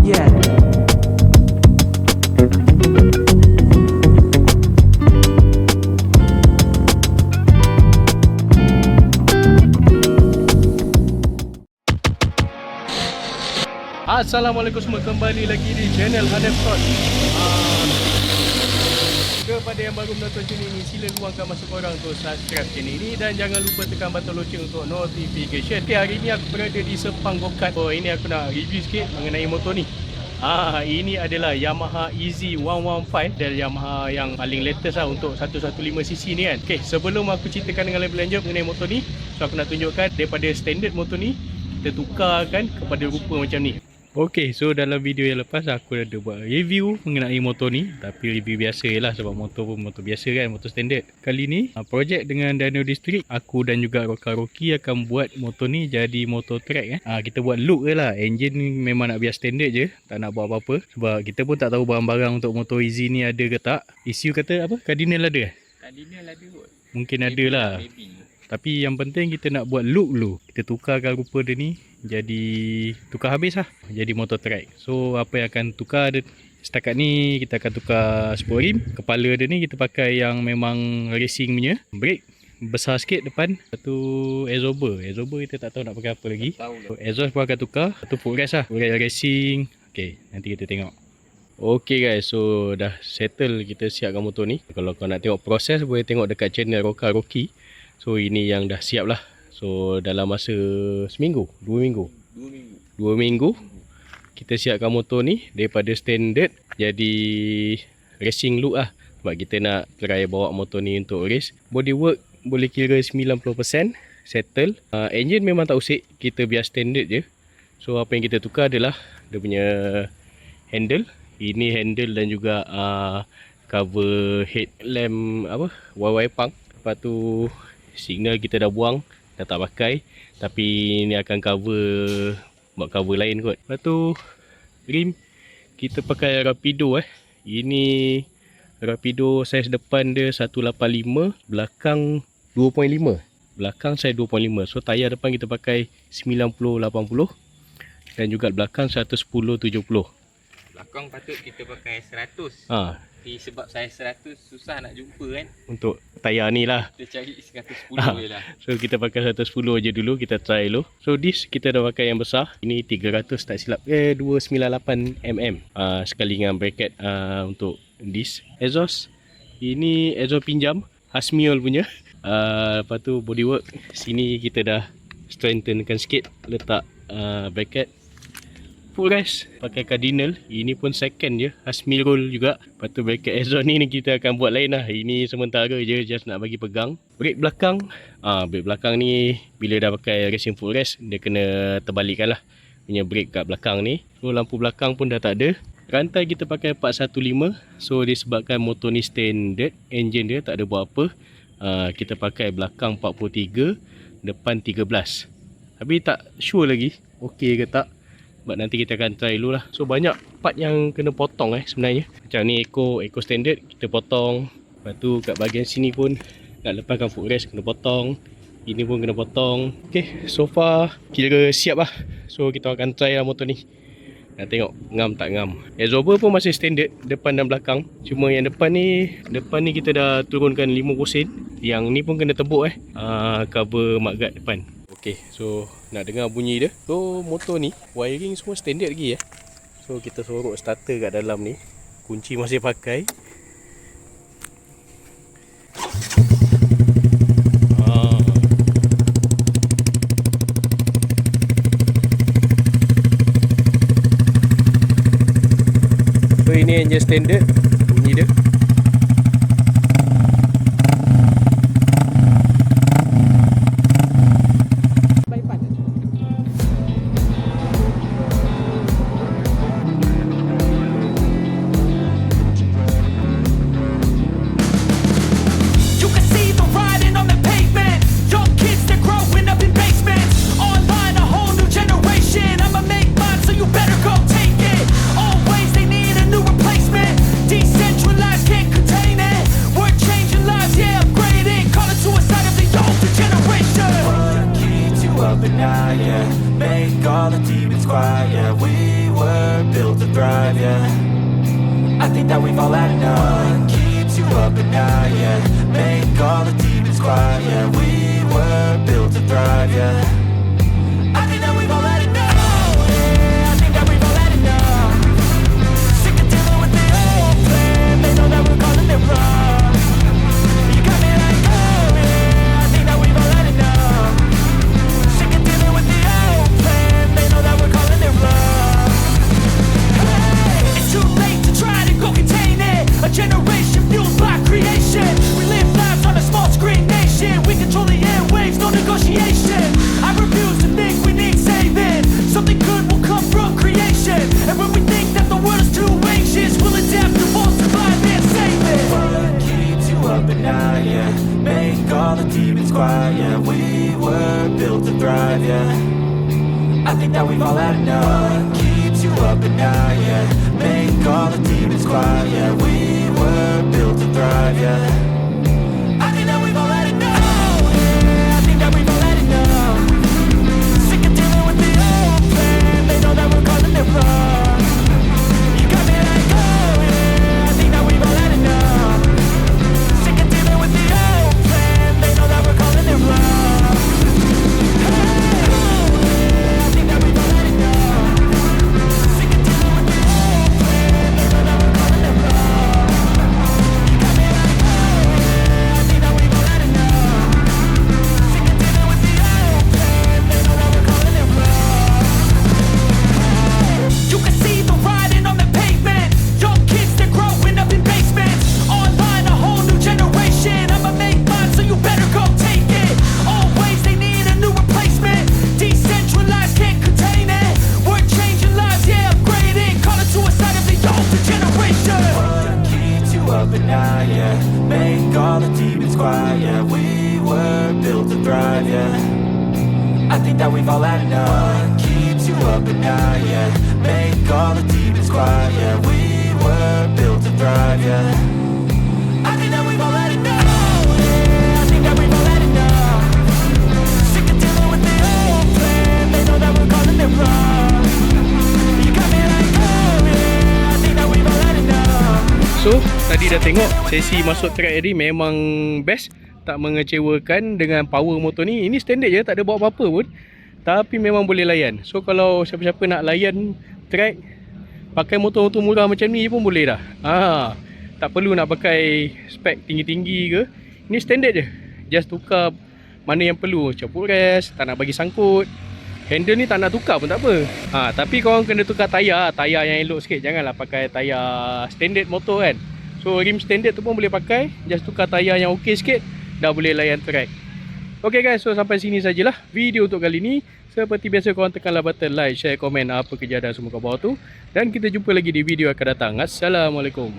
yet. Assalamualaikum semua, kembali lagi di channel Hanif Torts. Kepada yang baru menonton channel ini, sila luangkan masa korang untuk subscribe channel ini dan jangan lupa tekan button loceng untuk notification. Okay, hari ini aku berada di Sepang Go-Kart. Ini aku nak review sikit mengenai motor ni. Ini adalah Yamaha EZ115 dari Yamaha yang paling latest lah untuk 115cc ni kan. Okay, sebelum aku ceritakan dengan lebih lanjut mengenai motor ni, so aku nak tunjukkan daripada standard motor ni kita tukarkan kepada rupa macam ni. Okay, so dalam video yang lepas aku dah buat review mengenai motor ni, tapi review biasa je lah sebab motor pun motor biasa kan, motor standard. Kali ni projek dengan Dyno District, aku dan juga Rocky akan buat motor ni jadi motor track kita buat look je lah. Engine ni memang nak biar standard je, tak nak buat apa-apa sebab kita pun tak tahu barang-barang untuk motor EZ ni ada ke tak. Isu kata apa? Cardinal ada? Cardinal ada kot. Mungkin maybe, ada lah. Maybe. Tapi yang penting kita nak buat look dulu. Kita tukarkan rupa dia ni jadi tukar habis lah, jadi motor track. So apa yang akan tukar dia, setakat ni kita akan tukar sport rim. Kepala dia ni kita pakai yang memang racing punya. Brake besar sikit depan. Satu exhauster kita tak tahu nak pakai apa lagi. So, exhaust pun akan tukar. Satu footrest lah, footrest racing. Okay, nanti kita tengok. Okay guys, so dah settle, kita siapkan motor ni. Kalau kau nak tengok proses, boleh tengok dekat channel Rocky. So ini yang dah siap lah. So dalam masa seminggu, 2 minggu kita siapkan motor ni daripada standard jadi racing look lah. Sebab kita nak try bawa motor ni untuk race. Bodywork boleh kira 90% settle. Engine memang tak usik, kita biar standard je. So apa yang kita tukar adalah dia punya handle. Ini handle dan juga cover headlamp YY pang. Lepas tu signal kita dah buang, dah tak pakai, tapi ni akan buat cover lain kot. Lepas tu rim kita pakai Rapido Ini Rapido saiz depan dia 185, belakang 2.5. Belakang saiz 2.5. So tayar depan kita pakai 90/80 dan juga belakang 110/70. Belakang patut kita pakai 100. Tapi sebab saya 100 susah nak jumpa kan. Untuk tayar ni lah kita cari 110 je lah. So kita pakai 110 je dulu, kita try dulu. So disc kita dah pakai yang besar. Ini 300 tak silap 298mm. Sekali dengan bracket untuk disc. Exhaust, ini exhaust pinjam Hasmiol punya. Lepas tu bodywork, sini kita dah strengthenkan sikit, letak bracket. Footrest pakai Cardinal, ini pun second je, Hasmi roll juga. Lepas tu bracket exhaust ni kita akan buat lain lah. Ini sementara je, just nak bagi pegang. Brake belakang, brake belakang ni bila dah pakai racing footrest, dia kena terbalikkan lah punya brake kat belakang ni. So lampu belakang pun dah tak ada. Rantai kita pakai 415. So disebabkan motor ni standard, engine dia tak ada buat apa, kita pakai belakang 43, depan 13. Tapi tak sure lagi okey ke tak, sebab nanti kita akan try dulu lah. So banyak part yang kena potong sebenarnya. Macam ni eco standard kita potong. Lepas tu kat bahagian sini pun nak lepaskan footrest kena potong. Ini pun kena potong. Okay, so far kira siap lah. So kita akan try lah motor ni. Nak tengok ngam tak ngam. Exhauster pun masih standard depan dan belakang. Cuma yang depan ni kita dah turunkan 5%. Yang ni pun kena tebuk cover mudguard depan. Okay, so nak dengar bunyi dia. So motor ni wiring semua standard lagi So kita sorok starter kat dalam ni. Kunci masih pakai. So ini engine standard, bunyi dia. Decentralized thrive, yeah. I think that we've all had enough. Keeps you up at night, yeah. Make all the demons quiet, yeah. We were built to thrive, yeah. I think that we've all had enough, yeah. I think that we've all had enough. Sick of dealing with the old plan. They know that we're calling it wrong. You got me like, oh yeah. I think that we've all had enough. Sick of dealing with the old plan. They know that we're calling it wrong. Hey, it's too late to try to go contain it. A generation fueled by creation. We live lives on a small screen nation. We control the airwaves, no negotiation. I refuse to think we need saving. Something good will come from creation. And when we think that the world is too anxious, we'll adapt and we'll survive and save it. What keeps you up at night, yeah. Make all the demons quiet, yeah. We were built to thrive, yeah. I think that we've all had enough. What keeps you up at night, yeah. Make all the demons quiet, yeah. We were built to thrive, yeah. I think that we've all had enough, yeah. I think that we've all had enough. Sick of dealing with the old plan. They know that we're calling it wrong. You got me like, oh yeah. I think that we've all had enough. Sick of dealing with the old plan. They know that we're calling it wrong. Hey, oh yeah. I think that we've all had enough. Sick of dealing with the old plan. They know that we're calling it wrong. You got me like, oh yeah. I think that we've all had enough. Sick of dealing with the old plan. They know that we're calling it wrong. You can see the writing on the pavement. Young kids, they're growing up in basements. Online, a whole new generation. I'ma make mine, so you better go take it. Always, they need a new replacement. Decentralized, can't contain it. We're changing lives, yeah, upgrading. Call it suicide of the older generation. What keeps you up at night, yeah. Make all the demons quiet, yeah. We were built to thrive, yeah. I think that we've all had enough. What keeps you up at night, yeah. Make all the demons quiet, yeah. We were built to thrive, yeah. I think that we've all had enough, yeah. I think that we've all had enough. Sick of dealing with the old plan. They know that we're calling it wrong. You got me like, oh yeah. I think that we've all had enough. So tadi dah tengok sesi masuk track tadi memang best. Tak mengecewakan dengan power motor ni. Ini standard je, tak ada buat apa-apa pun. Tapi memang boleh layan. So kalau siapa-siapa nak layan track, pakai motor-motor murah macam ni pun boleh dah. Tak perlu nak pakai spek tinggi-tinggi ke. Ini standard je. Just tukar mana yang perlu. Caput rest, tak nak bagi sangkut. Handle ni tak nak tukar pun tak apa. Tapi korang kena tukar tayar yang elok sikit. Janganlah pakai tayar standard motor kan. So rim standard tu pun boleh pakai. Just tukar tayar yang okey sikit, dah boleh layan track. Ok guys, so sampai sini sajalah video untuk kali ni. Seperti biasa, korang tekanlah button like, share, komen apa kejadian semua kat bawah tu. Dan kita jumpa lagi di video akan datang. Assalamualaikum.